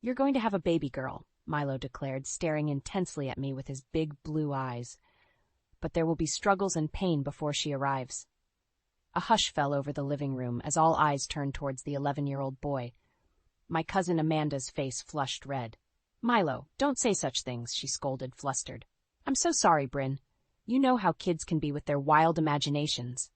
You're going to have a baby girl, Milo declared, staring intensely at me with his big blue eyes. But there will be struggles and pain before she arrives. A hush fell over the living room as all eyes turned towards the 11-year-old boy. My cousin Amanda's face flushed red. Milo, don't say such things, she scolded, flustered. I'm so sorry, Bryn. You know how kids can be with their wild imaginations.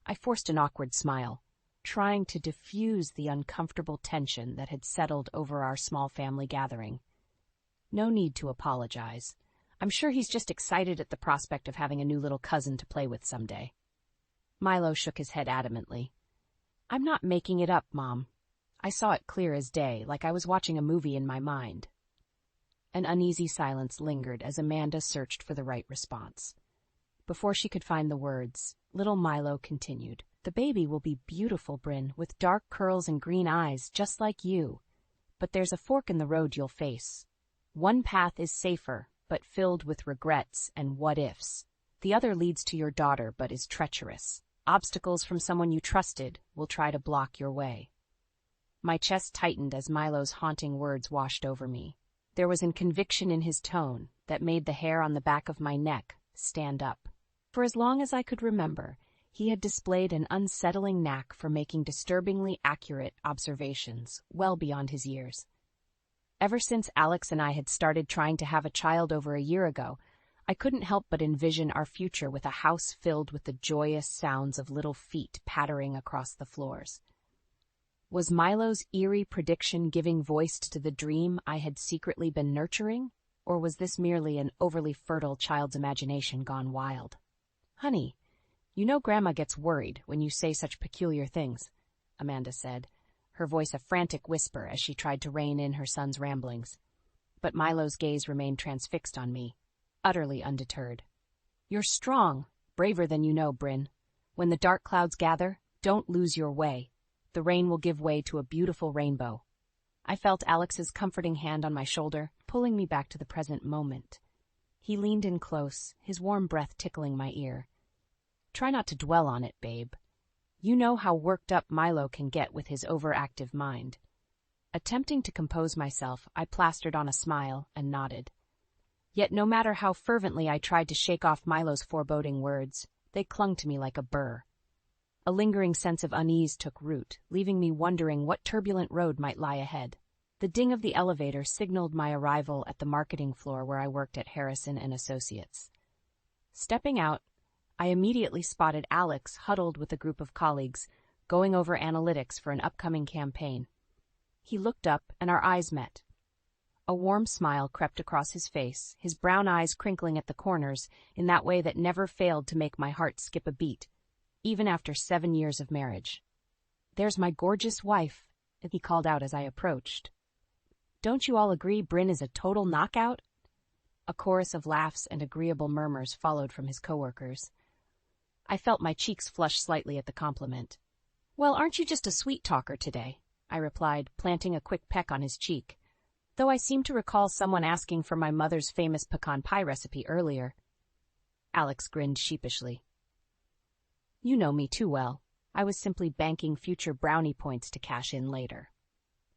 I forced an awkward smile, trying to diffuse the uncomfortable tension that had settled over our small family gathering. No need to apologize. I'm sure he's just excited at the prospect of having a new little cousin to play with someday. Milo shook his head adamantly. I'm not making it up, Mom. I saw it clear as day, like I was watching a movie in my mind. An uneasy silence lingered as Amanda searched for the right response. Before she could find the words, little Milo continued. The baby will be beautiful, Bryn, with dark curls and green eyes, just like you. But there's a fork in the road you'll face. One path is safer, but filled with regrets and what-ifs. The other leads to your daughter, but is treacherous. Obstacles from someone you trusted will try to block your way. My chest tightened as Milo's haunting words washed over me. There was a conviction in his tone that made the hair on the back of my neck stand up. For as long as I could remember, he had displayed an unsettling knack for making disturbingly accurate observations well beyond his years. Ever since Alex and I had started trying to have a child over a year ago, I couldn't help but envision our future with a house filled with the joyous sounds of little feet pattering across the floors. Was Milo's eerie prediction giving voice to the dream I had secretly been nurturing, or was this merely an overly fertile child's imagination gone wild? Honey, you know Grandma gets worried when you say such peculiar things, Amanda said, her voice a frantic whisper as she tried to rein in her son's ramblings. But Milo's gaze remained transfixed on me, utterly undeterred. You're strong, braver than you know, Bryn. When the dark clouds gather, don't lose your way. The rain will give way to a beautiful rainbow. I felt Alex's comforting hand on my shoulder, pulling me back to the present moment. He leaned in close, his warm breath tickling my ear. Try not to dwell on it, babe. You know how worked up Milo can get with his overactive mind. Attempting to compose myself, I plastered on a smile and nodded. Yet no matter how fervently I tried to shake off Milo's foreboding words, they clung to me like a burr. A lingering sense of unease took root, leaving me wondering what turbulent road might lie ahead. The ding of the elevator signaled my arrival at the marketing floor where I worked at Harrison & Associates. Stepping out, I immediately spotted Alex huddled with a group of colleagues, going over analytics for an upcoming campaign. He looked up and our eyes met. A warm smile crept across his face, his brown eyes crinkling at the corners in that way that never failed to make my heart skip a beat, even after 7 years of marriage. There's my gorgeous wife, he called out as I approached. Don't you all agree Bryn is a total knockout? A chorus of laughs and agreeable murmurs followed from his coworkers. I felt my cheeks flush slightly at the compliment. Well, aren't you just a sweet talker today? I replied, planting a quick peck on his cheek, though I seemed to recall someone asking for my mother's famous pecan pie recipe earlier. Alex grinned sheepishly. You know me too well. I was simply banking future brownie points to cash in later.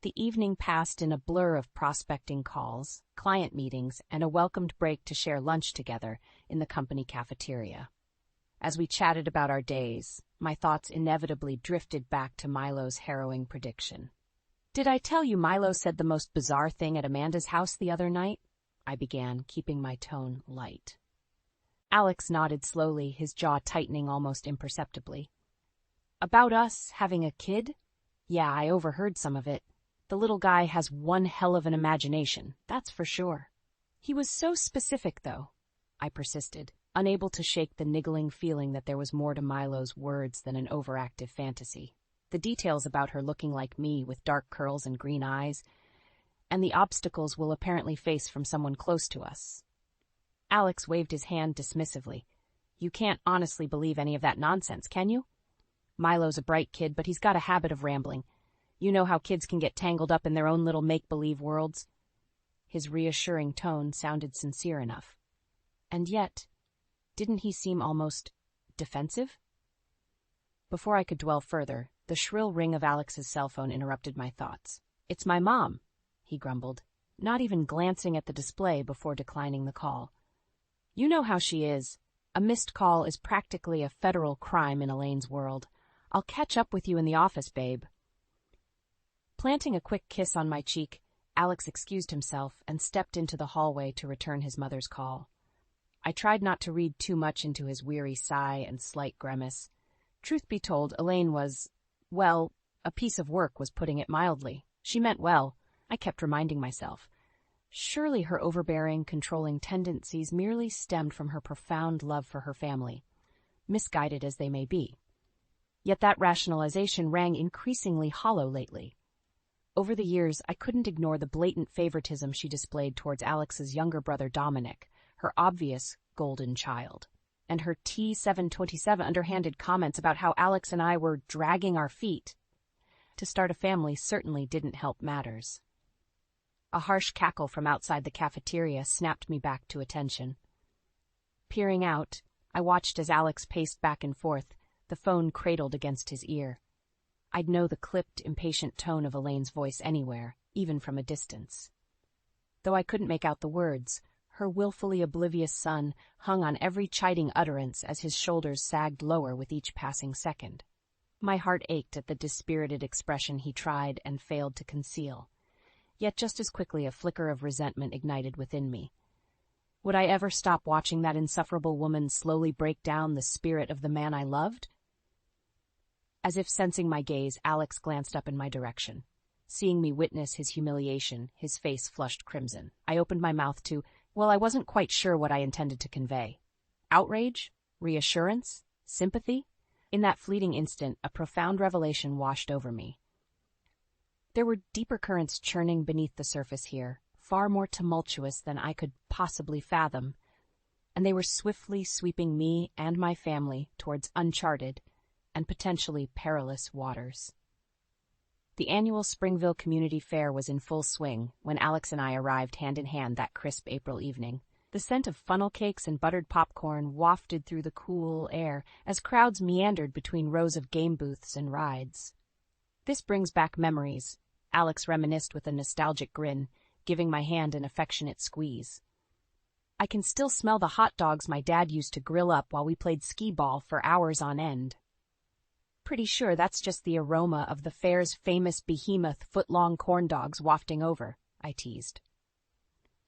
The evening passed in a blur of prospecting calls, client meetings, and a welcomed break to share lunch together in the company cafeteria. As we chatted about our days, my thoughts inevitably drifted back to Milo's harrowing prediction. Did I tell you Milo said the most bizarre thing at Amanda's house the other night? I began, keeping my tone light. Alex nodded slowly, his jaw tightening almost imperceptibly. About us having a kid? Yeah, I overheard some of it. The little guy has one hell of an imagination, that's for sure. He was so specific, though, I persisted, unable to shake the niggling feeling that there was more to Milo's words than an overactive fantasy. The details about her looking like me with dark curls and green eyes, and the obstacles we'll apparently face from someone close to us. Alex waved his hand dismissively. You can't honestly believe any of that nonsense, can you? Milo's a bright kid, but he's got a habit of rambling. You know how kids can get tangled up in their own little make-believe worlds. His reassuring tone sounded sincere enough. And yet, didn't he seem almost defensive? Before I could dwell further, the shrill ring of Alex's cell phone interrupted my thoughts. It's my mom. he grumbled, not even glancing at the display before declining the call. You know how she is. A missed call is practically a federal crime in Elaine's world. I'll catch up with you in the office, babe. Planting a quick kiss on my cheek, Alex excused himself and stepped into the hallway to return his mother's call. I tried not to read too much into his weary sigh and slight grimace. Truth be told, Elaine was, well, a piece of work was putting it mildly. She meant well, I kept reminding myself. Surely her overbearing, controlling tendencies merely stemmed from her profound love for her family, misguided as they may be. Yet that rationalization rang increasingly hollow lately. Over the years, I couldn't ignore the blatant favoritism she displayed towards Alex's younger brother Dominic, her obvious golden child, and her T727 underhanded comments about how Alex and I were dragging our feet. To start a family certainly didn't help matters. A harsh cackle from outside the cafeteria snapped me back to attention. Peering out, I watched as Alex paced back and forth, the phone cradled against his ear. I'd know the clipped, impatient tone of Elaine's voice anywhere, even from a distance. Though I couldn't make out the words, her willfully oblivious son hung on every chiding utterance as his shoulders sagged lower with each passing second. My heart ached at the dispirited expression he tried and failed to conceal. Yet just as quickly a flicker of resentment ignited within me. Would I ever stop watching that insufferable woman slowly break down the spirit of the man I loved? As if sensing my gaze, Alex glanced up in my direction. Seeing me witness his humiliation, his face flushed crimson. I opened my mouth to, well, I wasn't quite sure what I intended to convey. Outrage? Reassurance? Sympathy? In that fleeting instant, a profound revelation washed over me. There were deeper currents churning beneath the surface here, far more tumultuous than I could possibly fathom, and they were swiftly sweeping me and my family towards uncharted and potentially perilous waters. The annual Springville Community Fair was in full swing when Alex and I arrived hand in hand that crisp April evening. The scent of funnel cakes and buttered popcorn wafted through the cool air as crowds meandered between rows of game booths and rides. This brings back memories, Alex reminisced with a nostalgic grin, giving my hand an affectionate squeeze. I can still smell the hot dogs my dad used to grill up while we played skee-ball for hours on end. Pretty sure that's just the aroma of the fair's famous behemoth foot-long corn dogs wafting over, I teased.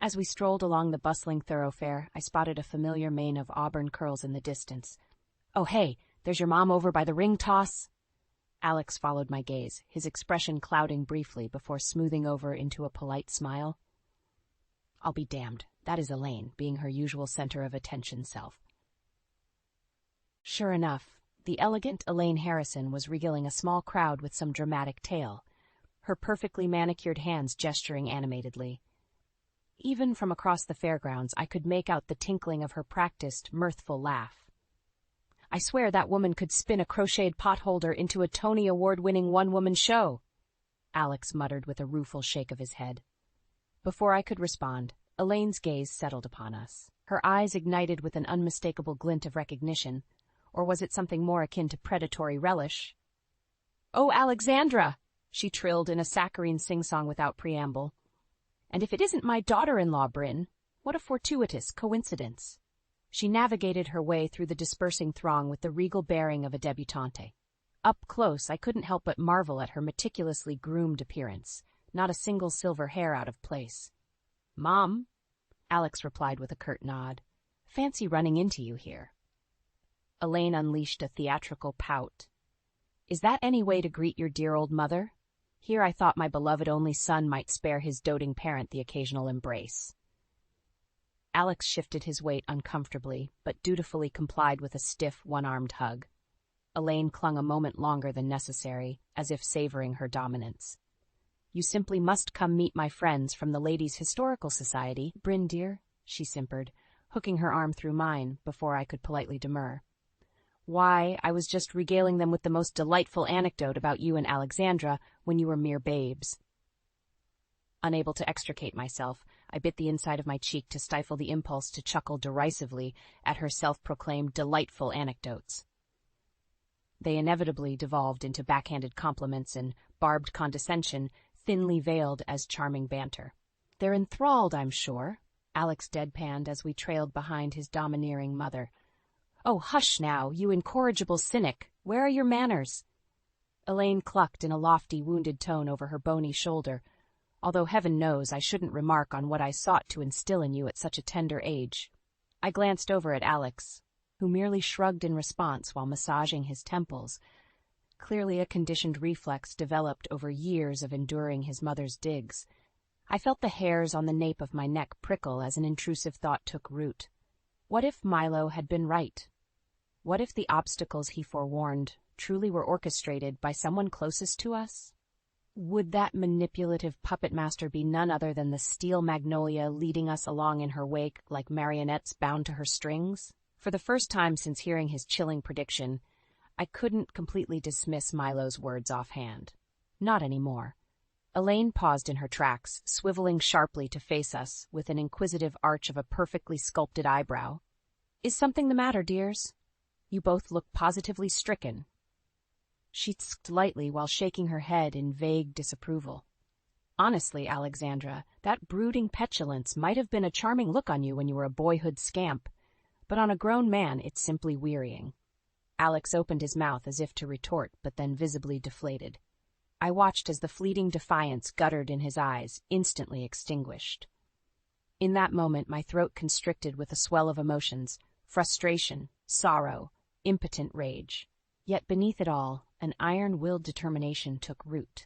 As we strolled along the bustling thoroughfare, I spotted a familiar mane of auburn curls in the distance. Oh, hey, there's your mom over by the ring toss. Alex followed my gaze, his expression clouding briefly before smoothing over into a polite smile. I'll be damned. That is Elaine, being her usual center of attention self. Sure enough, the elegant Elaine Harrison was regaling a small crowd with some dramatic tale, her perfectly manicured hands gesturing animatedly. Even from across the fairgrounds, I could make out the tinkling of her practiced, mirthful laugh. I swear that woman could spin a crocheted potholder into a Tony Award-winning one-woman show, Alex muttered with a rueful shake of his head. Before I could respond, Elaine's gaze settled upon us. Her eyes ignited with an unmistakable glint of recognition, or was it something more akin to predatory relish? "Oh, Alexandra!" she trilled in a saccharine sing-song without preamble. "And if it isn't my daughter-in-law, Bryn, what a fortuitous coincidence." She navigated her way through the dispersing throng with the regal bearing of a debutante. Up close, I couldn't help but marvel at her meticulously groomed appearance, not a single silver hair out of place. "Mom," Alex replied with a curt nod. "Fancy running into you here." Elaine unleashed a theatrical pout. "Is that any way to greet your dear old mother?" Here I thought my beloved only son might spare his doting parent the occasional embrace. Alex shifted his weight uncomfortably, but dutifully complied with a stiff, one-armed hug. Elaine clung a moment longer than necessary, as if savoring her dominance. "You simply must come meet my friends from the Ladies' Historical Society, Bryn dear," she simpered, hooking her arm through mine before I could politely demur. "Why, I was just regaling them with the most delightful anecdote about you and Alexandra when you were mere babes." Unable to extricate myself, I bit the inside of my cheek to stifle the impulse to chuckle derisively at her self-proclaimed delightful anecdotes. They inevitably devolved into backhanded compliments and barbed condescension, thinly veiled as charming banter. "They're enthralled, I'm sure," Alex deadpanned as we trailed behind his domineering mother. "Oh, hush now, you incorrigible cynic. Where are your manners?" Elaine clucked in a lofty, wounded tone over her bony shoulder, although heaven knows I shouldn't remark on what I sought to instill in you at such a tender age. I glanced over at Alex, who merely shrugged in response while massaging his temples, clearly a conditioned reflex developed over years of enduring his mother's digs. I felt the hairs on the nape of my neck prickle as an intrusive thought took root. What if Milo had been right? What if the obstacles he forewarned truly were orchestrated by someone closest to us? Would that manipulative puppet master be none other than the steel magnolia leading us along in her wake like marionettes bound to her strings? For the first time since hearing his chilling prediction, I couldn't completely dismiss Milo's words offhand. Not anymore. Elaine paused in her tracks, swiveling sharply to face us with an inquisitive arch of a perfectly sculpted eyebrow. "Is something the matter, dears? You both look positively stricken." She tsked lightly while shaking her head in vague disapproval. "Honestly, Alexandra, that brooding petulance might have been a charming look on you when you were a boyhood scamp, but on a grown man it's simply wearying." Alex opened his mouth as if to retort, but then visibly deflated. I watched as the fleeting defiance guttered in his eyes, instantly extinguished. In that moment, my throat constricted with a swell of emotions: frustration, sorrow, impotent rage. Yet beneath it all, an iron-willed determination took root.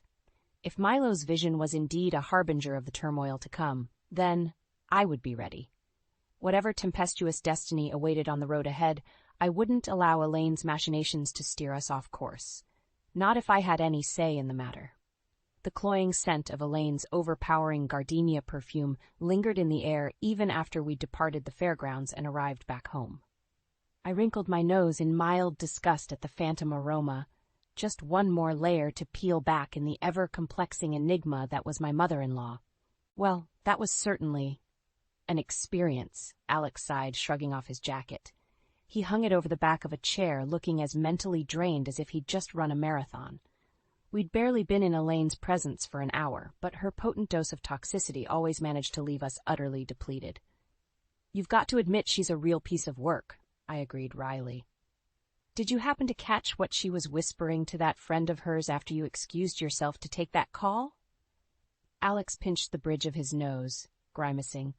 If Milo's vision was indeed a harbinger of the turmoil to come, then I would be ready. Whatever tempestuous destiny awaited on the road ahead, I wouldn't allow Elaine's machinations to steer us off course. Not if I had any say in the matter. The cloying scent of Elaine's overpowering gardenia perfume lingered in the air even after we departed the fairgrounds and arrived back home. I wrinkled my nose in mild disgust at the phantom aroma, just one more layer to peel back in the ever-complexing enigma that was my mother-in-law. Well, that was certainly an experience, Alex sighed, shrugging off his jacket. He hung it over the back of a chair, looking as mentally drained as if he'd just run a marathon. We'd barely been in Elaine's presence for an hour, but her potent dose of toxicity always managed to leave us utterly depleted. "You've got to admit she's a real piece of work," I agreed wryly. "Did you happen to catch what she was whispering to that friend of hers after you excused yourself to take that call?" Alex pinched the bridge of his nose, grimacing.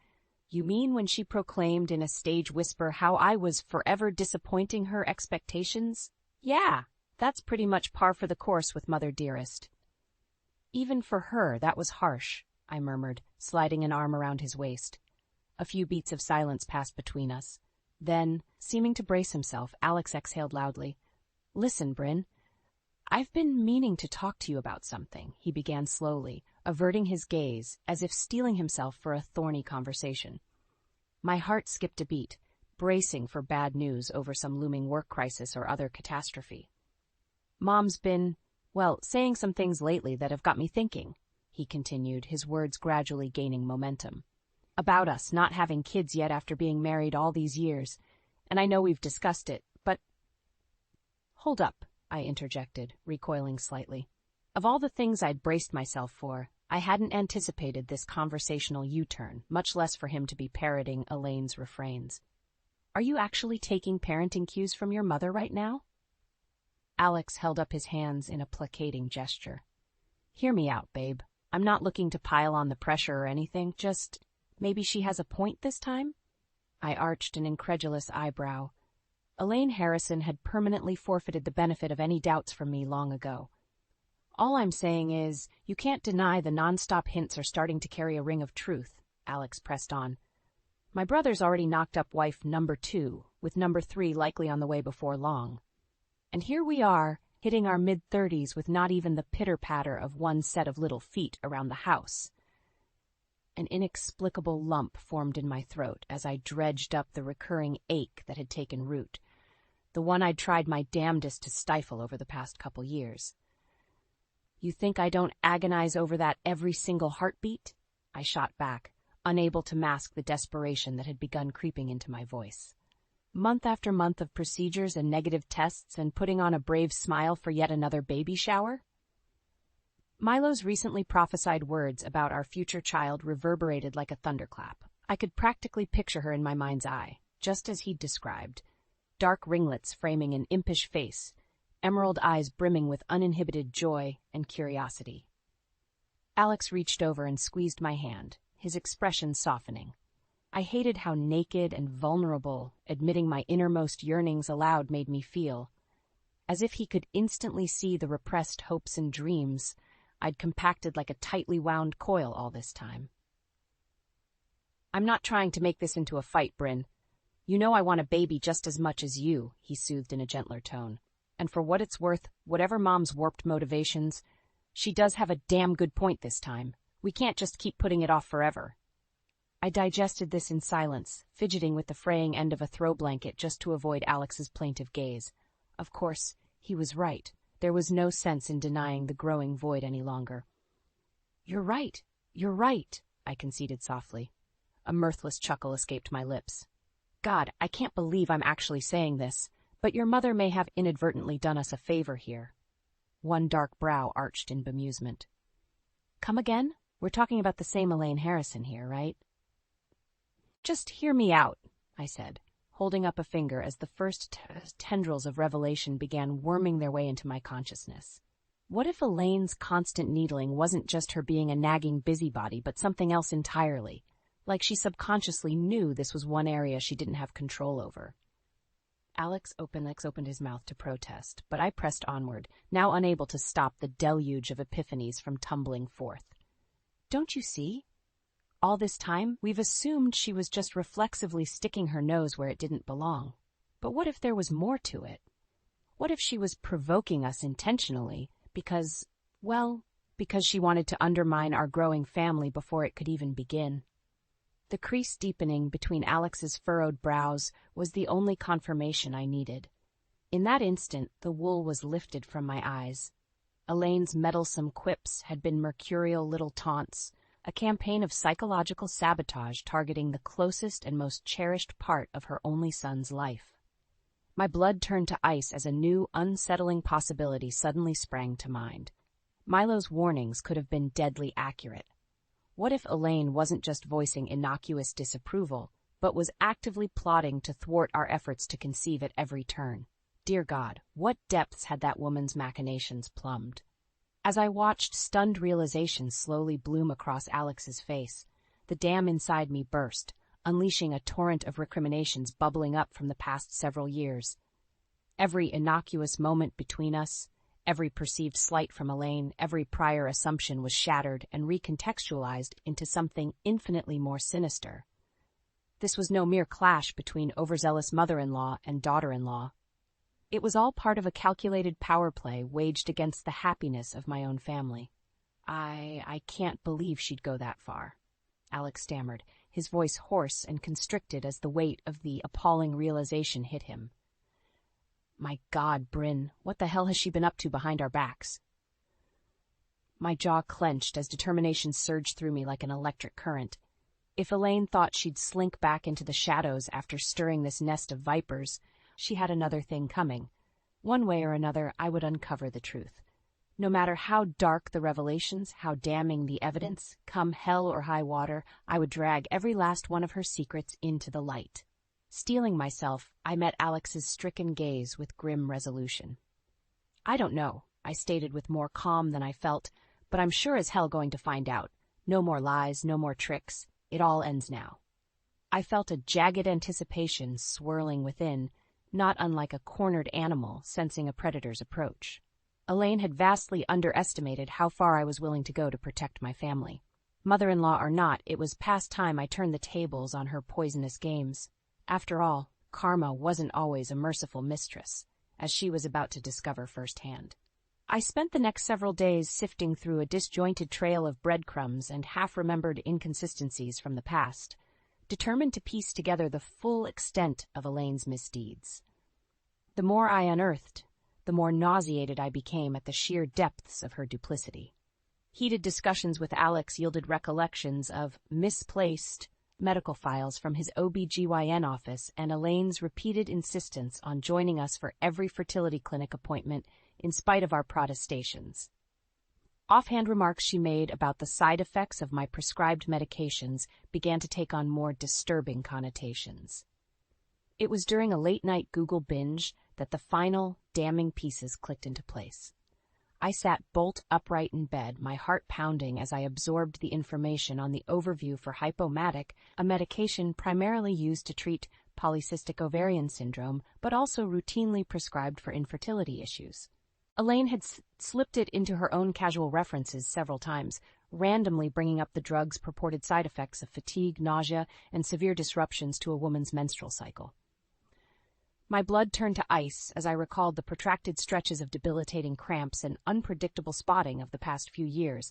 "You mean when she proclaimed in a stage whisper how I was forever disappointing her expectations? Yeah, that's pretty much par for the course with Mother Dearest." "Even for her, that was harsh," I murmured, sliding an arm around his waist. A few beats of silence passed between us. Then, seeming to brace himself, Alex exhaled loudly. "Listen, Bryn. I've been meaning to talk to you about something," he began slowly, averting his gaze, as if steeling himself for a thorny conversation. My heart skipped a beat, bracing for bad news over some looming work crisis or other catastrophe. "Mom's been, well, saying some things lately that have got me thinking," he continued, his words gradually gaining momentum. "About us not having kids yet after being married all these years, and I know we've discussed it, but—" "Hold up," I interjected, recoiling slightly. Of all the things I'd braced myself for, I hadn't anticipated this conversational U-turn, much less for him to be parroting Elaine's refrains. "Are you actually taking parenting cues from your mother right now?" Alex held up his hands in a placating gesture. "Hear me out, babe. I'm not looking to pile on the pressure or anything, just maybe she has a point this time?" I arched an incredulous eyebrow. Elaine Harrison had permanently forfeited the benefit of any doubts from me long ago. "All I'm saying is, you can't deny the nonstop hints are starting to carry a ring of truth," Alex pressed on. "My brother's already knocked up wife number 2, with number 3 likely on the way before long. And here we are, hitting our mid-30s with not even the pitter-patter of one set of little feet around the house." An inexplicable lump formed in my throat as I dredged up the recurring ache that had taken root, the one I'd tried my damnedest to stifle over the past couple years. "You think I don't agonize over that every single heartbeat?" I shot back, unable to mask the desperation that had begun creeping into my voice. "Month after month of procedures and negative tests and putting on a brave smile for yet another baby shower?" Milo's recently prophesied words about our future child reverberated like a thunderclap. I could practically picture her in my mind's eye, just as he'd described. Dark ringlets framing an impish face, emerald eyes brimming with uninhibited joy and curiosity. Alex reached over and squeezed my hand, his expression softening. I hated how naked and vulnerable admitting my innermost yearnings aloud made me feel. As if he could instantly see the repressed hopes and dreams I'd compacted like a tightly wound coil all this time. "I'm not trying to make this into a fight, Bryn. You know I want a baby just as much as you," he soothed in a gentler tone. "And for what it's worth, whatever Mom's warped motivations, she does have a damn good point this time. We can't just keep putting it off forever." I digested this in silence, fidgeting with the fraying end of a throw blanket just to avoid Alex's plaintive gaze. Of course, he was right. There was no sense in denying the growing void any longer. You're right, I conceded softly. A mirthless chuckle escaped my lips. "God, I can't believe I'm actually saying this, but your mother may have inadvertently done us a favor here." One dark brow arched in bemusement. "Come again? We're talking about the same Elaine Harrison here, right?" "Just hear me out," I said, holding up a finger as the first tendrils of revelation began worming their way into my consciousness. What if Elaine's constant needling wasn't just her being a nagging busybody, but something else entirely? Like she subconsciously knew this was one area she didn't have control over. Alex opened his mouth to protest, but I pressed onward, now unable to stop the deluge of epiphanies from tumbling forth. "Don't you see? All this time, we've assumed she was just reflexively sticking her nose where it didn't belong. But what if there was more to it? What if she was provoking us intentionally because she wanted to undermine our growing family before it could even begin?" The crease deepening between Alex's furrowed brows was the only confirmation I needed. In that instant, the wool was lifted from my eyes. Elaine's meddlesome quips had been mercurial little taunts, a campaign of psychological sabotage targeting the closest and most cherished part of her only son's life. My blood turned to ice as a new, unsettling possibility suddenly sprang to mind. Milo's warnings could have been deadly accurate. What if Elaine wasn't just voicing innocuous disapproval, but was actively plotting to thwart our efforts to conceive at every turn? Dear God, what depths had that woman's machinations plumbed? As I watched stunned realization slowly bloom across Alex's face, the dam inside me burst, unleashing a torrent of recriminations bubbling up from the past several years. Every innocuous moment between us, every perceived slight from Elaine, every prior assumption was shattered and recontextualized into something infinitely more sinister. This was no mere clash between overzealous mother-in-law and daughter-in-law. It was all part of a calculated power play waged against the happiness of my own family. I can't believe she'd go that far," Alex stammered, his voice hoarse and constricted as the weight of the appalling realization hit him. "My God, Bryn, what the hell has she been up to behind our backs?" My jaw clenched as determination surged through me like an electric current. If Elaine thought she'd slink back into the shadows after stirring this nest of vipers, she had another thing coming. One way or another, I would uncover the truth. No matter how dark the revelations, how damning the evidence, come hell or high water, I would drag every last one of her secrets into the light. Steeling myself, I met Alex's stricken gaze with grim resolution. "I don't know," I stated with more calm than I felt, "but I'm sure as hell going to find out. No more lies, no more tricks. It all ends now." I felt a jagged anticipation swirling within, not unlike a cornered animal sensing a predator's approach. Elaine had vastly underestimated how far I was willing to go to protect my family. Mother-in-law or not, it was past time I turned the tables on her poisonous games. After all, karma wasn't always a merciful mistress, as she was about to discover firsthand. I spent the next several days sifting through a disjointed trail of breadcrumbs and half-remembered inconsistencies from the past, determined to piece together the full extent of Elaine's misdeeds. The more I unearthed, the more nauseated I became at the sheer depths of her duplicity. Heated discussions with Alex yielded recollections of misplaced medical files from his OB/GYN office and Elaine's repeated insistence on joining us for every fertility clinic appointment in spite of our protestations. Offhand remarks she made about the side effects of my prescribed medications began to take on more disturbing connotations. It was during a late-night Google binge that the final, damning pieces clicked into place. I sat bolt upright in bed, my heart pounding as I absorbed the information on the overview for Hypomatic, a medication primarily used to treat polycystic ovarian syndrome, but also routinely prescribed for infertility issues. Elaine had slipped it into her own casual references several times, randomly bringing up the drug's purported side effects of fatigue, nausea, and severe disruptions to a woman's menstrual cycle. My blood turned to ice as I recalled the protracted stretches of debilitating cramps and unpredictable spotting of the past few years,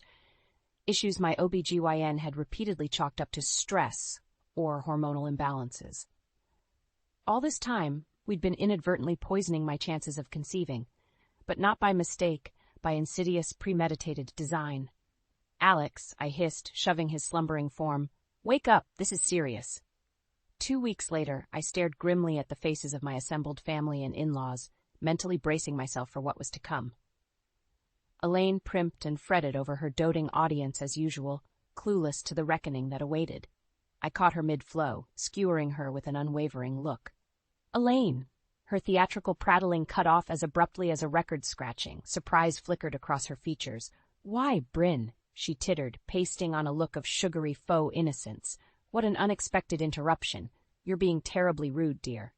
issues my OBGYN had repeatedly chalked up to stress or hormonal imbalances. All this time, we'd been inadvertently poisoning my chances of conceiving, but not by mistake, by insidious, premeditated design. "Alex," I hissed, shoving his slumbering form, "wake up, this is serious." 2 weeks later, I stared grimly at the faces of my assembled family and in-laws, mentally bracing myself for what was to come. Elaine primped and fretted over her doting audience as usual, clueless to the reckoning that awaited. I caught her mid-flow, skewering her with an unwavering look. "Elaine!" Her theatrical prattling cut off as abruptly as a record scratching. Surprise flickered across her features. "Why, Bryn?" she tittered, pasting on a look of sugary faux innocence. "What an unexpected interruption. You're being terribly rude, dear."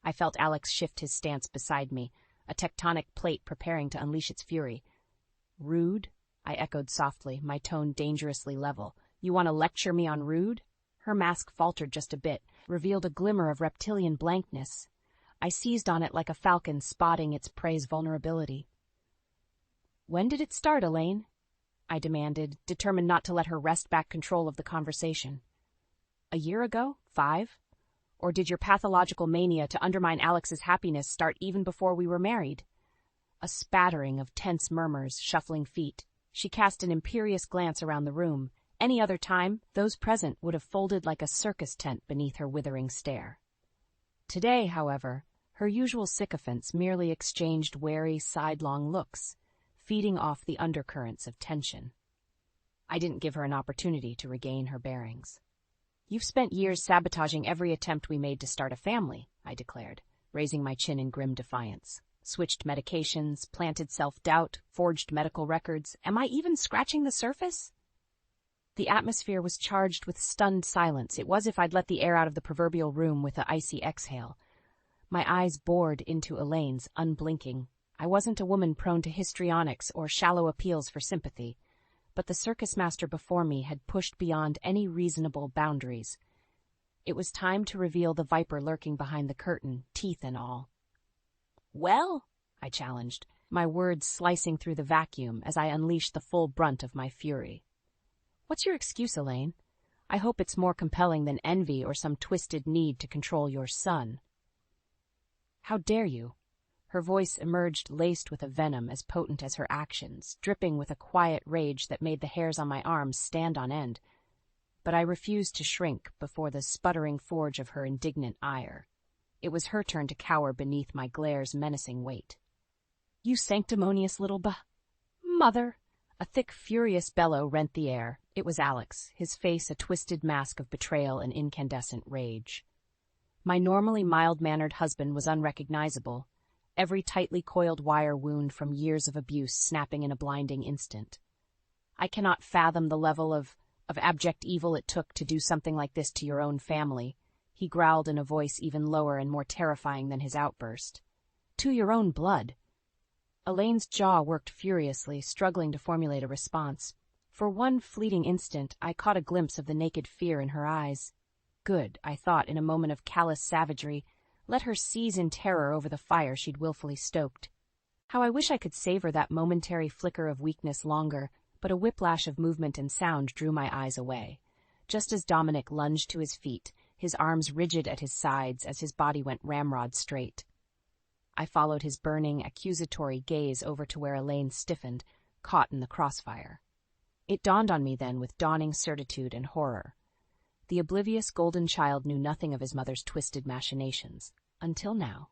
I felt Alex shift his stance beside me, a tectonic plate preparing to unleash its fury. "Rude?" I echoed softly, my tone dangerously level. "You want to lecture me on rude?" Her mask faltered just a bit, revealed a glimmer of reptilian blankness. I seized on it like a falcon spotting its prey's vulnerability. "When did it start, Elaine?" I demanded, determined not to let her wrest back control of the conversation. "A year ago? 5? Or did your pathological mania to undermine Alex's happiness start even before we were married?" A spattering of tense murmurs, shuffling feet. She cast an imperious glance around the room. Any other time, those present would have folded like a circus tent beneath her withering stare. Today, however, her usual sycophants merely exchanged wary, sidelong looks, feeding off the undercurrents of tension. I didn't give her an opportunity to regain her bearings. "You've spent years sabotaging every attempt we made to start a family," I declared, raising my chin in grim defiance. "Switched medications, planted self-doubt, forged medical records. Am I even scratching the surface?" The atmosphere was charged with stunned silence. It was as if I'd let the air out of the proverbial room with an icy exhale. My eyes bored into Elaine's, unblinking. I wasn't a woman prone to histrionics or shallow appeals for sympathy, but the circus master before me had pushed beyond any reasonable boundaries. It was time to reveal the viper lurking behind the curtain, teeth and all. "Well?" I challenged, my words slicing through the vacuum as I unleashed the full brunt of my fury. "What's your excuse, Elaine? I hope it's more compelling than envy or some twisted need to control your son." "How dare you?" Her voice emerged laced with a venom as potent as her actions, dripping with a quiet rage that made the hairs on my arms stand on end. But I refused to shrink before the sputtering forge of her indignant ire. It was her turn to cower beneath my glare's menacing weight. "You sanctimonious little mother!" A thick, furious bellow rent the air. It was Alex, his face a twisted mask of betrayal and incandescent rage. My normally mild-mannered husband was unrecognizable, every tightly coiled wire wound from years of abuse snapping in a blinding instant. I cannot fathom the level of abject evil it took to do something like this to your own family, he growled in a voice even lower and more terrifying than his outburst. "To your own blood." Elaine's jaw worked furiously, struggling to formulate a response. For one fleeting instant, I caught a glimpse of the naked fear in her eyes. Good, I thought in a moment of callous savagery. Let her seize in terror over the fire she'd willfully stoked. How I wish I could savor that momentary flicker of weakness longer, but a whiplash of movement and sound drew my eyes away. Just as Dominic lunged to his feet, his arms rigid at his sides as his body went ramrod straight. I followed his burning, accusatory gaze over to where Elaine stiffened, caught in the crossfire. It dawned on me then with dawning certitude and horror. The oblivious golden child knew nothing of his mother's twisted machinations, until now.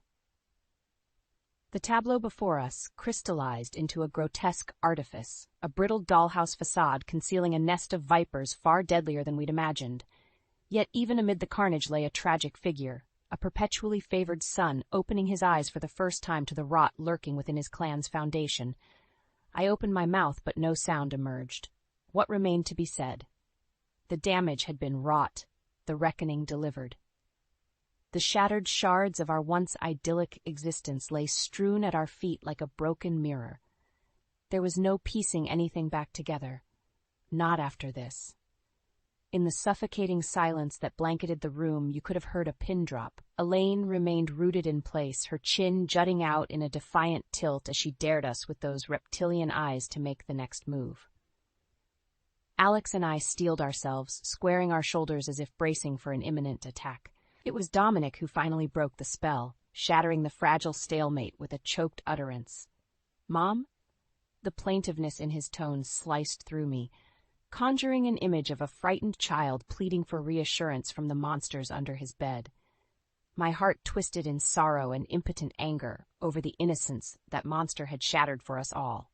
The tableau before us crystallized into a grotesque artifice, a brittle dollhouse facade concealing a nest of vipers far deadlier than we'd imagined. Yet even amid the carnage lay a tragic figure, a perpetually favored son opening his eyes for the first time to the rot lurking within his clan's foundation. I opened my mouth, but no sound emerged. What remained to be said? The damage had been wrought, the reckoning delivered. The shattered shards of our once idyllic existence lay strewn at our feet like a broken mirror. There was no piecing anything back together. Not after this. In the suffocating silence that blanketed the room, you could have heard a pin drop. Elaine remained rooted in place, her chin jutting out in a defiant tilt as she dared us with those reptilian eyes to make the next move. Alex and I steeled ourselves, squaring our shoulders as if bracing for an imminent attack. It was Dominic who finally broke the spell, shattering the fragile stalemate with a choked utterance. "Mom?" The plaintiveness in his tone sliced through me, conjuring an image of a frightened child pleading for reassurance from the monsters under his bed. My heart twisted in sorrow and impotent anger over the innocence that monster had shattered for us all.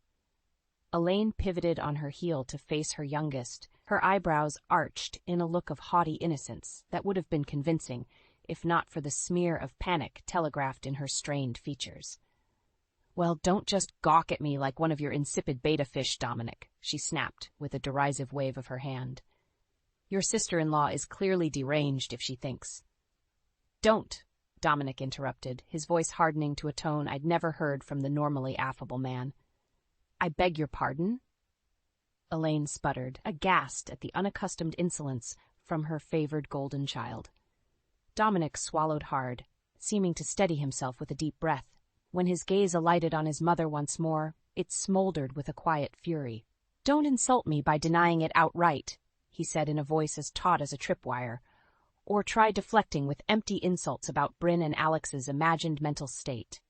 Elaine pivoted on her heel to face her youngest, her eyebrows arched in a look of haughty innocence that would have been convincing, if not for the smear of panic telegraphed in her strained features. "Well, don't just gawk at me like one of your insipid beta fish, Dominic," she snapped with a derisive wave of her hand. "Your sister-in-law is clearly deranged if she thinks." "Don't," Dominic interrupted, his voice hardening to a tone I'd never heard from the normally affable man. "I beg your pardon?" Elaine sputtered, aghast at the unaccustomed insolence from her favored golden child. Dominic swallowed hard, seeming to steady himself with a deep breath. When his gaze alighted on his mother once more, it smoldered with a quiet fury. "Don't insult me by denying it outright," he said in a voice as taut as a tripwire, "or try deflecting with empty insults about Bryn and Alex's imagined mental state."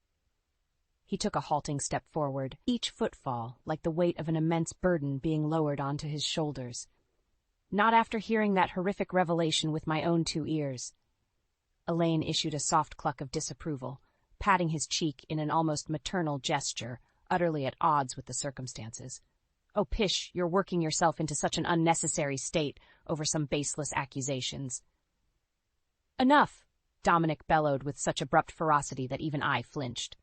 He took a halting step forward, each footfall like the weight of an immense burden being lowered onto his shoulders. "Not after hearing that horrific revelation with my own 2 ears." Elaine issued a soft cluck of disapproval, patting his cheek in an almost maternal gesture, utterly at odds with the circumstances. "Oh, pish, you're working yourself into such an unnecessary state over some baseless accusations." "Enough!" Dominic bellowed with such abrupt ferocity that even I flinched.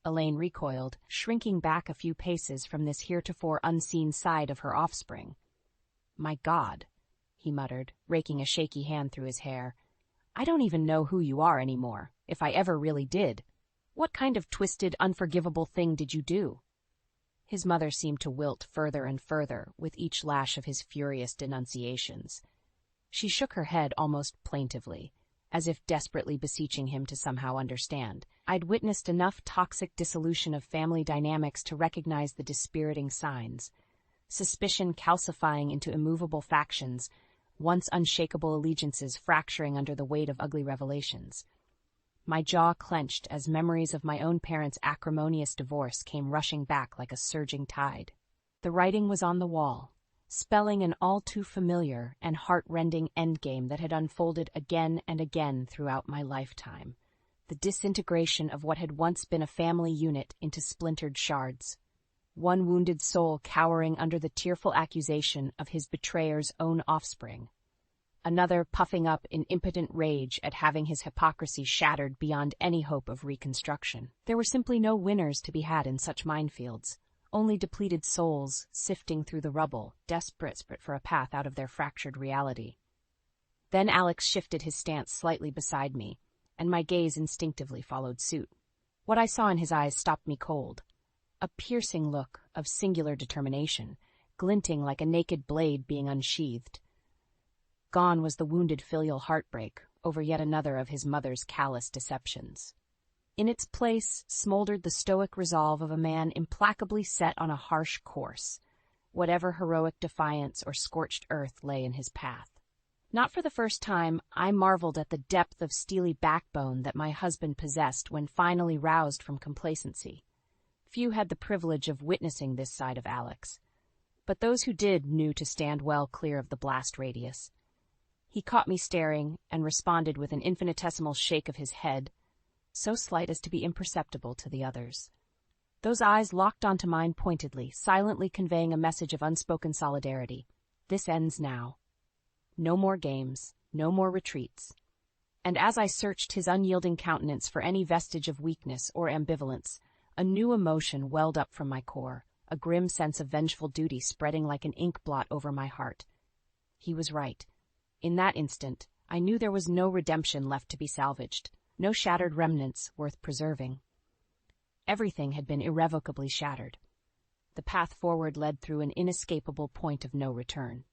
Elaine recoiled, shrinking back a few paces from this heretofore unseen side of her offspring. "My God," he muttered, raking a shaky hand through his hair. "I don't even know who you are anymore, if I ever really did. What kind of twisted, unforgivable thing did you do?" His mother seemed to wilt further and further with each lash of his furious denunciations. She shook her head almost plaintively, as if desperately beseeching him to somehow understand. I'd witnessed enough toxic dissolution of family dynamics to recognize the dispiriting signs. Suspicion calcifying into immovable factions, once unshakable allegiances fracturing under the weight of ugly revelations. My jaw clenched as memories of my own parents' acrimonious divorce came rushing back like a surging tide. The writing was on the wall, spelling an all-too-familiar and heart-rending endgame that had unfolded again and again throughout my lifetime. The disintegration of what had once been a family unit into splintered shards. One wounded soul cowering under the tearful accusation of his betrayer's own offspring. Another puffing up in impotent rage at having his hypocrisy shattered beyond any hope of reconstruction. There were simply no winners to be had in such minefields. Only depleted souls sifting through the rubble, desperate for a path out of their fractured reality. Then Alex shifted his stance slightly beside me, and my gaze instinctively followed suit. What I saw in his eyes stopped me cold. A piercing look of singular determination, glinting like a naked blade being unsheathed. Gone was the wounded filial heartbreak over yet another of his mother's callous deceptions. In its place smoldered the stoic resolve of a man implacably set on a harsh course, whatever heroic defiance or scorched earth lay in his path. Not for the first time, I marveled at the depth of steely backbone that my husband possessed when finally roused from complacency. Few had the privilege of witnessing this side of Alex, but those who did knew to stand well clear of the blast radius. He caught me staring and responded with an infinitesimal shake of his head, so slight as to be imperceptible to the others. Those eyes locked onto mine pointedly, silently conveying a message of unspoken solidarity. This ends now. No more games, no more retreats. And as I searched his unyielding countenance for any vestige of weakness or ambivalence, a new emotion welled up from my core, a grim sense of vengeful duty spreading like an ink blot over my heart. He was right. In that instant, I knew there was no redemption left to be salvaged, no shattered remnants worth preserving. Everything had been irrevocably shattered. The path forward led through an inescapable point of no return.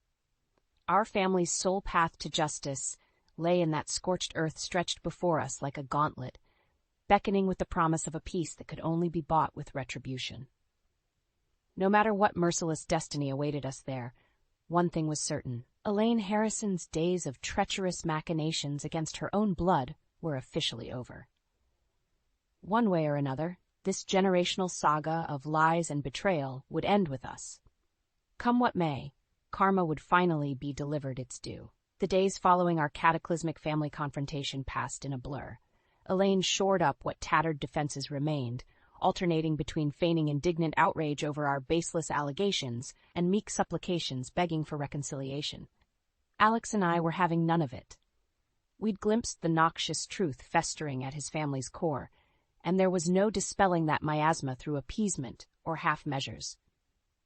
Our family's sole path to justice lay in that scorched earth stretched before us like a gauntlet, beckoning with the promise of a peace that could only be bought with retribution. No matter what merciless destiny awaited us there, one thing was certain. Elaine Harrison's days of treacherous machinations against her own blood were officially over. One way or another, this generational saga of lies and betrayal would end with us. Come what may, karma would finally be delivered its due. The days following our cataclysmic family confrontation passed in a blur. Elaine shored up what tattered defenses remained, alternating between feigning indignant outrage over our baseless allegations and meek supplications begging for reconciliation. Alex and I were having none of it. We'd glimpsed the noxious truth festering at his family's core, and there was no dispelling that miasma through appeasement or half measures.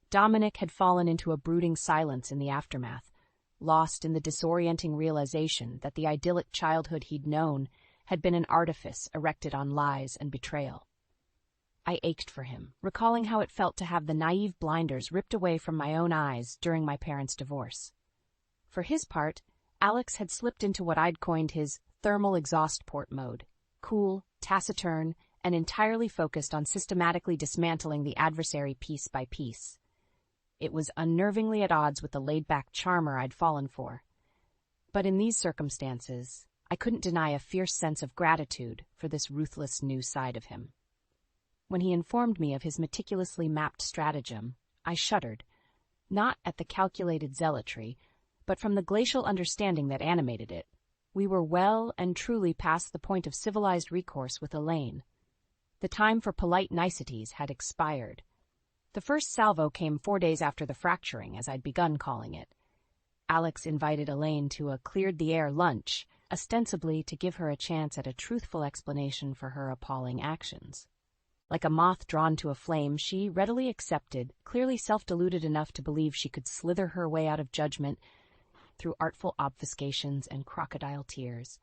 Dominic had fallen into a brooding silence in the aftermath, lost in the disorienting realization that the idyllic childhood he'd known had been an artifice erected on lies and betrayal. I ached for him, recalling how it felt to have the naive blinders ripped away from my own eyes during my parents' divorce. For his part, Alex had slipped into what I'd coined his thermal exhaust port mode, cool, taciturn, and entirely focused on systematically dismantling the adversary piece by piece. It was unnervingly at odds with the laid-back charmer I'd fallen for. But in these circumstances, I couldn't deny a fierce sense of gratitude for this ruthless new side of him. When he informed me of his meticulously mapped stratagem, I shuddered, not at the calculated zealotry, but from the glacial understanding that animated it. We were well and truly past the point of civilized recourse with Elaine. The time for polite niceties had expired. The first salvo came 4 days after the fracturing, as I'd begun calling it. Alex invited Elaine to a cleared-the-air lunch, ostensibly to give her a chance at a truthful explanation for her appalling actions. Like a moth drawn to a flame, she readily accepted, clearly self-deluded enough to believe she could slither her way out of judgment through artful obfuscations and crocodile tears.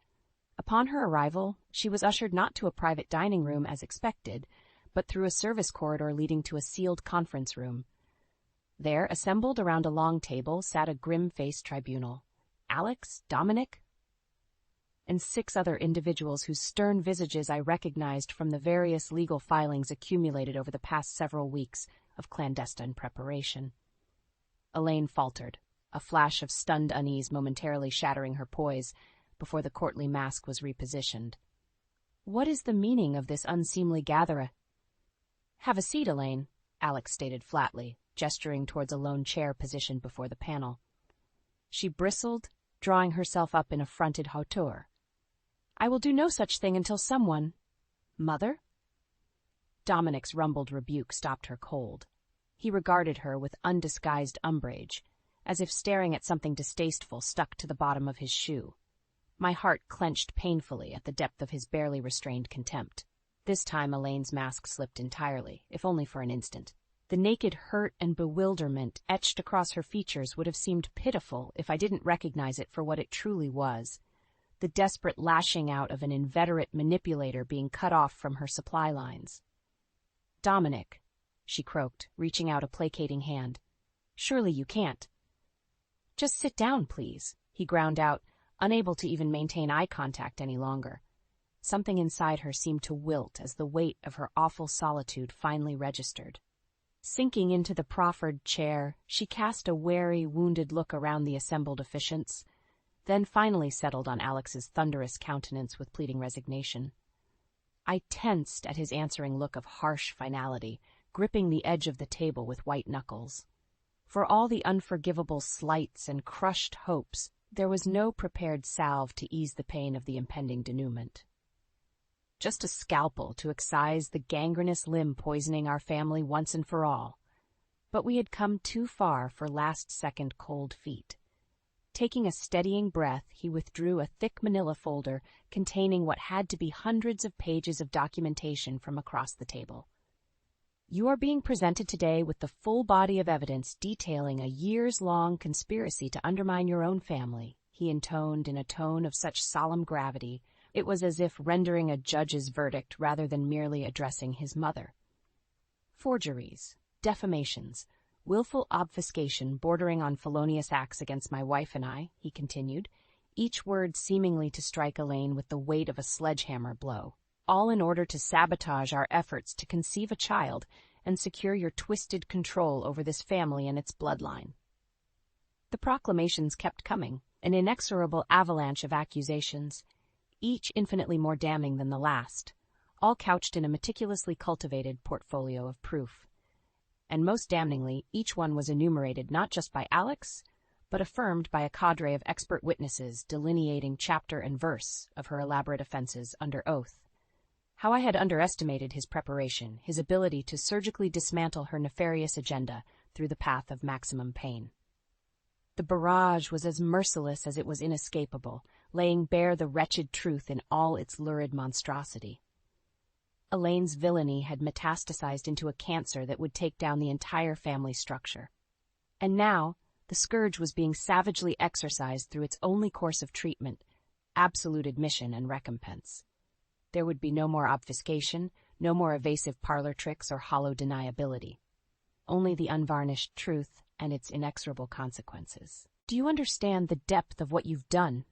Upon her arrival, she was ushered not to a private dining room as expected, but through a service corridor leading to a sealed conference room. There, assembled around a long table, sat a grim-faced tribunal. Alex, Dominic, and 6 other individuals whose stern visages I recognized from the various legal filings accumulated over the past several weeks of clandestine preparation. Elaine faltered, a flash of stunned unease momentarily shattering her poise before the courtly mask was repositioned. "What is the meaning of this unseemly gathering?" "Have a seat, Elaine," Alex stated flatly, gesturing towards a lone chair positioned before the panel. She bristled, drawing herself up in affronted hauteur. "I will do no such thing until someone—" "Mother?" Dominic's rumbled rebuke stopped her cold. He regarded her with undisguised umbrage, as if staring at something distasteful stuck to the bottom of his shoe. My heart clenched painfully at the depth of his barely restrained contempt. This time Elaine's mask slipped entirely, if only for an instant. The naked hurt and bewilderment etched across her features would have seemed pitiful if I didn't recognize it for what it truly was. The desperate lashing out of an inveterate manipulator being cut off from her supply lines. "Dominic," she croaked, reaching out a placating hand. "Surely you can't." "Just sit down, please," he ground out, unable to even maintain eye contact any longer. Something inside her seemed to wilt as the weight of her awful solitude finally registered. Sinking into the proffered chair, she cast a wary, wounded look around the assembled officiants, then finally settled on Alex's thunderous countenance with pleading resignation. I tensed at his answering look of harsh finality, gripping the edge of the table with white knuckles. For all the unforgivable slights and crushed hopes, there was no prepared salve to ease the pain of the impending denouement. just a scalpel to excise the gangrenous limb poisoning our family once and for all. But we had come too far for last-second cold feet. Taking a steadying breath, he withdrew a thick manila folder containing what had to be hundreds of pages of documentation from across the table. "You are being presented today with the full body of evidence detailing a years-long conspiracy to undermine your own family," he intoned in a tone of such solemn gravity it was as if rendering a judge's verdict rather than merely addressing his mother. "Forgeries, defamations, willful obfuscation bordering on felonious acts against my wife and I," he continued, each word seemingly to strike Elaine with the weight of a sledgehammer blow, "all in order to sabotage our efforts to conceive a child and secure your twisted control over this family and its bloodline." The proclamations kept coming, an inexorable avalanche of accusations, each infinitely more damning than the last, all couched in a meticulously cultivated portfolio of proof. And most damningly, each one was enumerated not just by Alex, but affirmed by a cadre of expert witnesses delineating chapter and verse of her elaborate offenses under oath. How I had underestimated his preparation, his ability to surgically dismantle her nefarious agenda through the path of maximum pain. The barrage was as merciless as it was inescapable, laying bare the wretched truth in all its lurid monstrosity. Elaine's villainy had metastasized into a cancer that would take down the entire family structure. And now, the scourge was being savagely exorcised through its only course of treatment, absolute admission and recompense. There would be no more obfuscation, no more evasive parlor tricks or hollow deniability. Only the unvarnished truth and its inexorable consequences. "Do you understand the depth of what you've done?"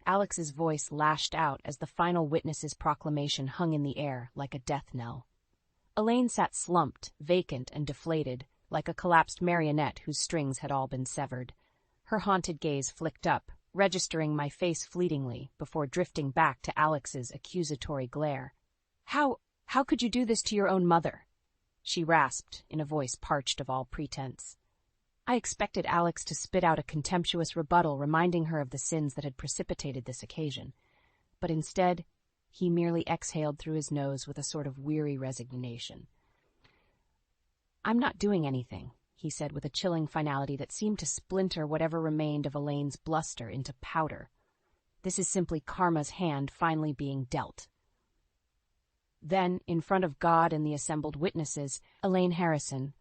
Alex's voice lashed out as the final witness's proclamation hung in the air like a death knell. Elaine sat slumped, vacant and deflated, like a collapsed marionette whose strings had all been severed. Her haunted gaze flicked up, registering my face fleetingly before drifting back to Alex's accusatory glare. How could you do this to your own mother?" she rasped in a voice parched of all pretense. I expected Alex to spit out a contemptuous rebuttal reminding her of the sins that had precipitated this occasion, but instead, he merely exhaled through his nose with a sort of weary resignation. "I'm not doing anything," he said with a chilling finality that seemed to splinter whatever remained of Elaine's bluster into powder. "This is simply karma's hand finally being dealt." Then, in front of God and the assembled witnesses, Elaine Harrison,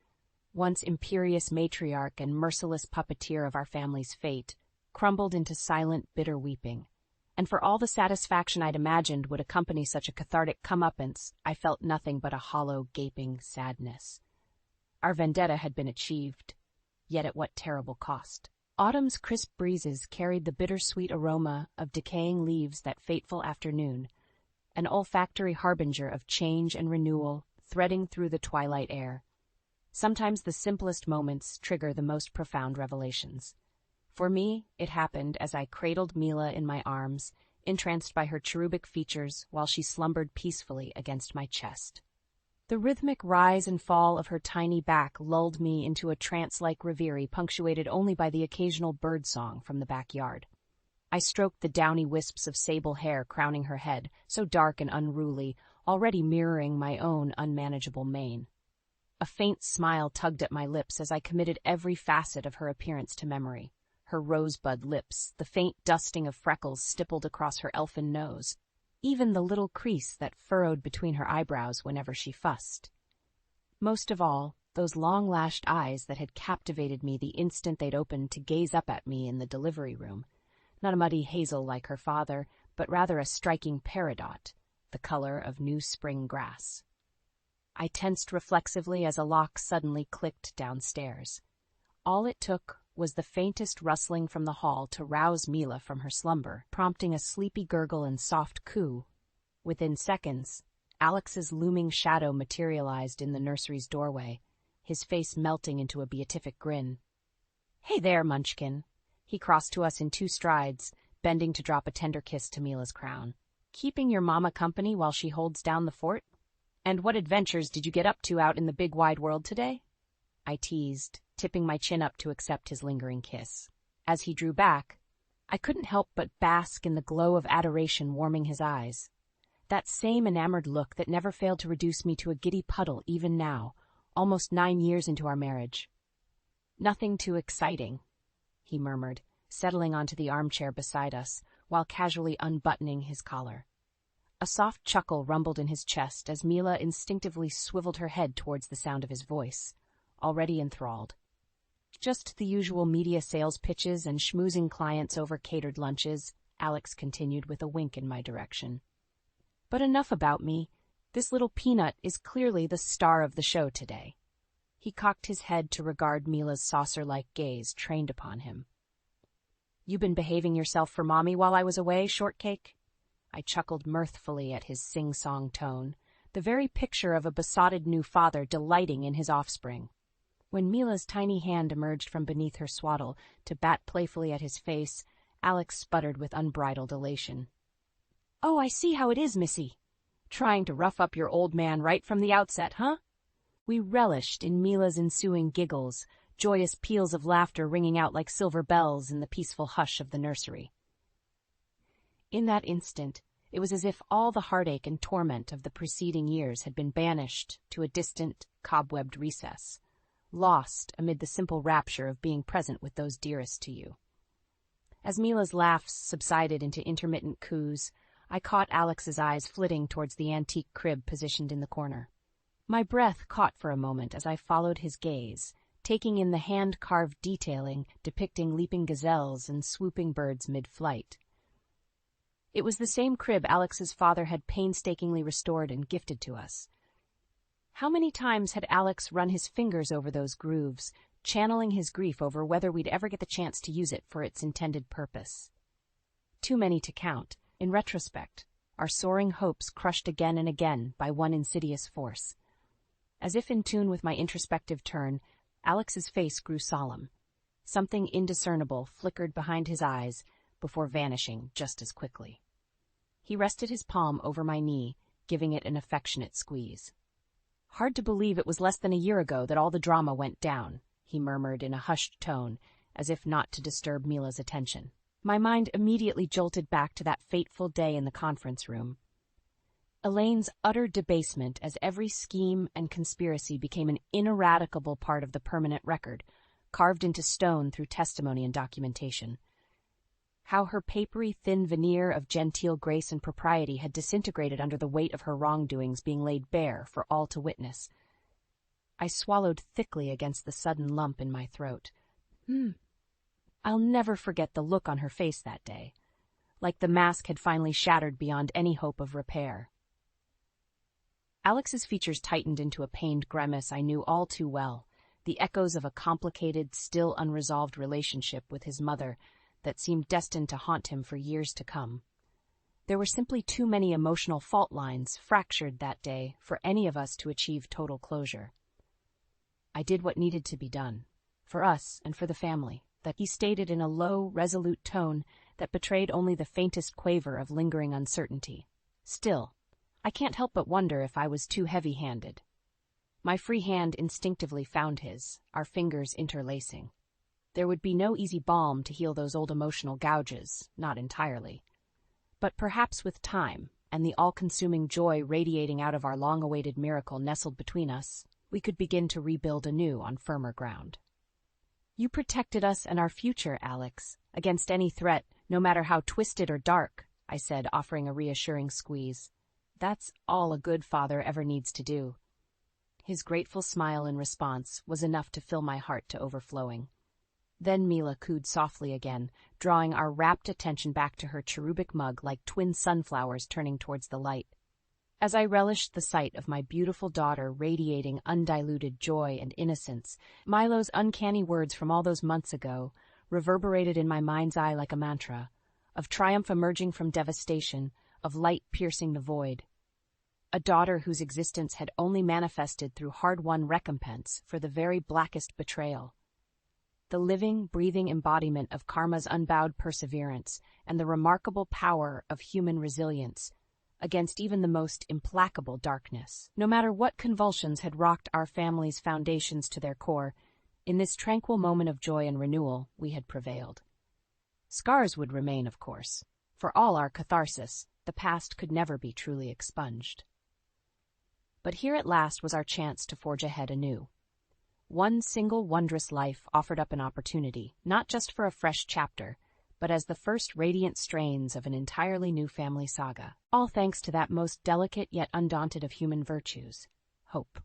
once imperious matriarch and merciless puppeteer of our family's fate, crumbled into silent, bitter weeping. And for all the satisfaction I'd imagined would accompany such a cathartic comeuppance, I felt nothing but a hollow, gaping sadness. Our vendetta had been achieved, yet at what terrible cost. Autumn's crisp breezes carried the bittersweet aroma of decaying leaves that fateful afternoon, an olfactory harbinger of change and renewal threading through the twilight air. Sometimes the simplest moments trigger the most profound revelations. For me, it happened as I cradled Mila in my arms, entranced by her cherubic features while she slumbered peacefully against my chest. The rhythmic rise and fall of her tiny back lulled me into a trance-like reverie punctuated only by the occasional bird-song from the backyard. I stroked the downy wisps of sable hair crowning her head, so dark and unruly, already mirroring my own unmanageable mane. A faint smile tugged at my lips as I committed every facet of her appearance to memory. Her rosebud lips, the faint dusting of freckles stippled across her elfin nose, even the little crease that furrowed between her eyebrows whenever she fussed. Most of all, those long-lashed eyes that had captivated me the instant they'd opened to gaze up at me in the delivery room. Not a muddy hazel like her father, but rather a striking peridot, the color of new spring grass. I tensed reflexively as a lock suddenly clicked downstairs. All it took was the faintest rustling from the hall to rouse Mila from her slumber, prompting a sleepy gurgle and soft coo. Within seconds, Alex's looming shadow materialized in the nursery's doorway, his face melting into a beatific grin. "Hey there, Munchkin." He crossed to us in 2 strides, bending to drop a tender kiss to Mila's crown. "Keeping your mama company while she holds down the fort? And what adventures did you get up to out in the big wide world today?" I teased, tipping my chin up to accept his lingering kiss. As he drew back, I couldn't help but bask in the glow of adoration warming his eyes. That same enamored look that never failed to reduce me to a giddy puddle even now, almost 9 years into our marriage. "Nothing too exciting," he murmured, settling onto the armchair beside us, while casually unbuttoning his collar. A soft chuckle rumbled in his chest as Mila instinctively swiveled her head towards the sound of his voice, already enthralled. "Just the usual media sales pitches and schmoozing clients over catered lunches," Alex continued with a wink in my direction. "But enough about me. This little peanut is clearly the star of the show today." He cocked his head to regard Mila's saucer-like gaze trained upon him. "You been behaving yourself for Mommy while I was away, Shortcake?" I chuckled mirthfully at his sing-song tone, the very picture of a besotted new father delighting in his offspring. When Mila's tiny hand emerged from beneath her swaddle to bat playfully at his face, Alex sputtered with unbridled elation. "Oh, I see how it is, Missy. Trying to rough up your old man right from the outset, huh?" We relished in Mila's ensuing giggles, joyous peals of laughter ringing out like silver bells in the peaceful hush of the nursery. In that instant, it was as if all the heartache and torment of the preceding years had been banished to a distant, cobwebbed recess, lost amid the simple rapture of being present with those dearest to you. As Mila's laughs subsided into intermittent coos, I caught Alex's eyes flitting towards the antique crib positioned in the corner. My breath caught for a moment as I followed his gaze, taking in the hand-carved detailing depicting leaping gazelles and swooping birds mid-flight. It was the same crib Alex's father had painstakingly restored and gifted to us. How many times had Alex run his fingers over those grooves, channeling his grief over whether we'd ever get the chance to use it for its intended purpose? Too many to count, in retrospect, our soaring hopes crushed again and again by one insidious force. As if in tune with my introspective turn, Alex's face grew solemn. Something indiscernible flickered behind his eyes before vanishing just as quickly. He rested his palm over my knee, giving it an affectionate squeeze. "Hard to believe it was less than a year ago that all the drama went down," he murmured in a hushed tone, as if not to disturb Mila's attention. My mind immediately jolted back to that fateful day in the conference room. Elaine's utter debasement as every scheme and conspiracy became an ineradicable part of the permanent record, carved into stone through testimony and documentation. How her papery, thin veneer of genteel grace and propriety had disintegrated under the weight of her wrongdoings being laid bare for all to witness. I swallowed thickly against the sudden lump in my throat. I'll never forget the look on her face that day, like the mask had finally shattered beyond any hope of repair. Alex's features tightened into a pained grimace I knew all too well, the echoes of a complicated, still unresolved relationship with his mother that seemed destined to haunt him for years to come. There were simply too many emotional fault lines fractured that day for any of us to achieve total closure. I did what needed to be done, for us and for the family, that he stated in a low, resolute tone that betrayed only the faintest quaver of lingering uncertainty. Still, I can't help but wonder if I was too heavy-handed. My free hand instinctively found his, our fingers interlacing. There would be no easy balm to heal those old emotional gouges, not entirely. But perhaps with time, and the all-consuming joy radiating out of our long-awaited miracle nestled between us, we could begin to rebuild anew on firmer ground. "You protected us and our future, Alex, against any threat, no matter how twisted or dark," I said, offering a reassuring squeeze. "That's all a good father ever needs to do." His grateful smile in response was enough to fill my heart to overflowing. Then Mila cooed softly again, drawing our rapt attention back to her cherubic mug like twin sunflowers turning towards the light. As I relished the sight of my beautiful daughter radiating undiluted joy and innocence, Milo's uncanny words from all those months ago reverberated in my mind's eye like a mantra, of triumph emerging from devastation, of light piercing the void. A daughter whose existence had only manifested through hard-won recompense for the very blackest betrayal. The living, breathing embodiment of karma's unbowed perseverance and the remarkable power of human resilience against even the most implacable darkness. No matter what convulsions had rocked our family's foundations to their core, in this tranquil moment of joy and renewal, we had prevailed. Scars would remain, of course, for all our catharsis, the past could never be truly expunged. But here at last was our chance to forge ahead anew. One single wondrous life offered up an opportunity, not just for a fresh chapter, but as the first radiant strains of an entirely new family saga, all thanks to that most delicate yet undaunted of human virtues, hope.